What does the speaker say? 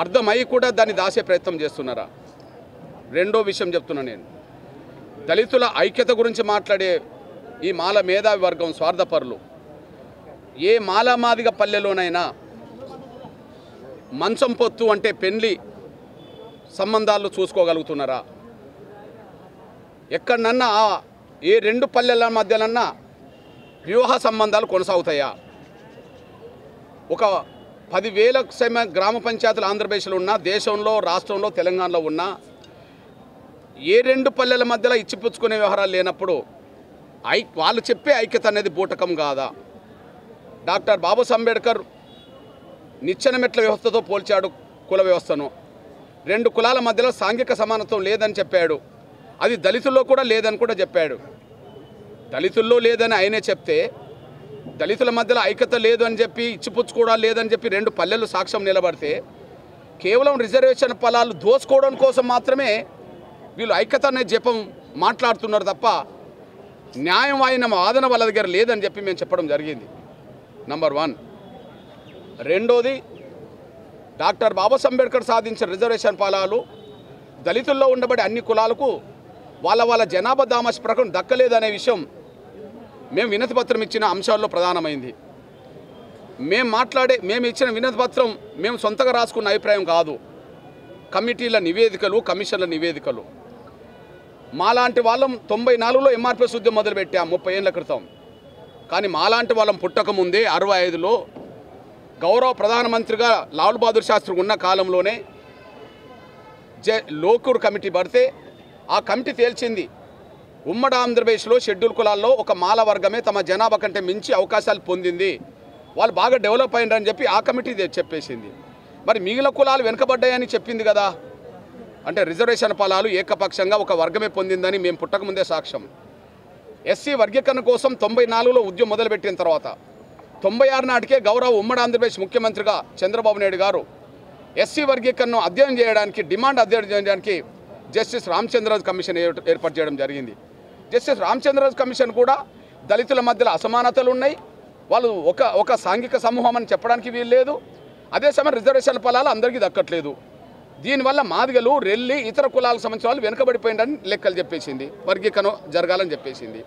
అర్థమై కూడా దాన్ని దాసే ప్రయత్నం చేస్తున్నారా? రెండో విషయం చెప్తున్నా నేను, దళితుల ఐక్యత గురించి మాట్లాడే ఈ మాల మేధావి వర్గం స్వార్థపరులు ఏ మాలమాదిగ పల్లెలోనైనా మంచం పొత్తు అంటే పెళ్లి సంబంధాలు చూసుకోగలుగుతున్నారా? ఎక్కడన్నా ఏ రెండు పల్లెల మధ్యలన్నా వివాహ సంబంధాలు కొనసాగుతాయా? ఒక 10,000 గ్రామ పంచాయతీలు ఆంధ్రప్రదేశ్లో ఉన్న, దేశంలో, రాష్ట్రంలో, తెలంగాణలో ఉన్న ఏ రెండు పల్లెల మధ్యలో ఇచ్చిపుచ్చుకునే వ్యవహారాలు లేనప్పుడు వాళ్ళు చెప్పే ఐక్యత అనేది బూటకం కాదా? డాక్టర్ బాబాసాహెబ్ అంబేద్కర్ నిచ్చెన మెట్ల వ్యవస్థతో పోల్చాడు కుల వ్యవస్థను. రెండు కులాల మధ్యలో సాంఘిక సమానత్వం లేదని చెప్పాడు. అది దళితుల్లో కూడా లేదని కూడా చెప్పాడు. దళితుల్లో లేదని ఆయనే చెప్తే, దళితుల మధ్యలో ఐక్యత లేదు అని చెప్పి, ఇచ్చిపుచ్చుకోవడాలు లేదని చెప్పి రెండు పల్లెలు సాక్ష్యం నిలబడితే, కేవలం రిజర్వేషన్ ఫలాలు దోసుకోవడం కోసం మాత్రమే వీళ్ళు ఐక్యత అనే జపం మాట్లాడుతున్నారు తప్ప న్యాయం అయిన వాదన వాళ్ళ దగ్గర లేదని చెప్పి మేము చెప్పడం జరిగింది. నంబర్ 1. రెండోది, డాక్టర్ బాబాసాహెబ్ అంబేద్కర్ సాధించిన రిజర్వేషన్ ఫలాలు దళితుల్లో ఉండబడి అన్ని కులాలకు వాళ్ళ జనాభా దామాష ప్రకారం దక్కలేదనే విషయం మేము వినతి పత్రం ఇచ్చిన అంశాల్లో ప్రధానమైంది. మేము ఇచ్చిన వినతి పత్రం మేము సొంతగా రాసుకున్న అభిప్రాయం కాదు. కమిటీల నివేదికలు, కమిషన్ల నివేదికలు. మాలాంటి వాళ్ళం 94లో ఎంఆర్పిఎస్ ఉద్యమం మొదలుపెట్టాం 30 ఏళ్ల క్రితం. కానీ మాలాంటి వాళ్ళం పుట్టకముందే 65లో గౌరవ ప్రధానమంత్రిగా లాల్ బహదూర్ శాస్త్రి ఉన్న కాలంలోనే లోకూర్ కమిటీ పడితే ఆ కమిటీ తేల్చింది, ఉమ్మడి ఆంధ్రప్రదేశ్లో షెడ్యూల్ కులాల్లో ఒక మాల వర్గమే తమ జనాభా కంటే మించి అవకాశాలు పొందింది, వాళ్ళు బాగా డెవలప్ అయినారని చెప్పి ఆ కమిటీ చెప్పేసింది. మరి మిగిలిన కులాలు వెనుకబడ్డాయని చెప్పింది కదా. అంటే రిజర్వేషన్ ఫలాలు ఏకపక్షంగా ఒక వర్గమే పొందిందని మేము పుట్టకముందే సాక్ష్యం. ఎస్సీ వర్గీకరణ కోసం 94లో ఉద్యమం మొదలుపెట్టిన తర్వాత 96 నాటికే గౌరవ ఉమ్మడి ఆంధ్రప్రదేశ్ ముఖ్యమంత్రిగా చంద్రబాబు నాయుడు గారు ఎస్సీ వర్గీకరణను అధ్యయనం చేయడానికి, అధ్యయనం చేయడానికి జస్టిస్ రామచంద్రరాజు కమిషన్ ఏర్పాటు చేయడం జరిగింది. జస్టిస్ రామచంద్రరాజు కమిషన్ కూడా దళితుల మధ్యలో అసమానతలు ఉన్నాయి, వాళ్ళు ఒక సాంఘిక సమూహం అని చెప్పడానికి వీలు లేదు. అదే సమయం రిజర్వేషన్ ఫలాలు అందరికీ దక్కట్లేదు. దీనివల్ల మాదిగలు, రెల్లి, ఇతర కులాలకు సంబంధించిన వాళ్ళు వెనుకబడిపోయిందని లెక్కలు చెప్పేసింది, వర్గీకరణ జరగాలని చెప్పేసింది.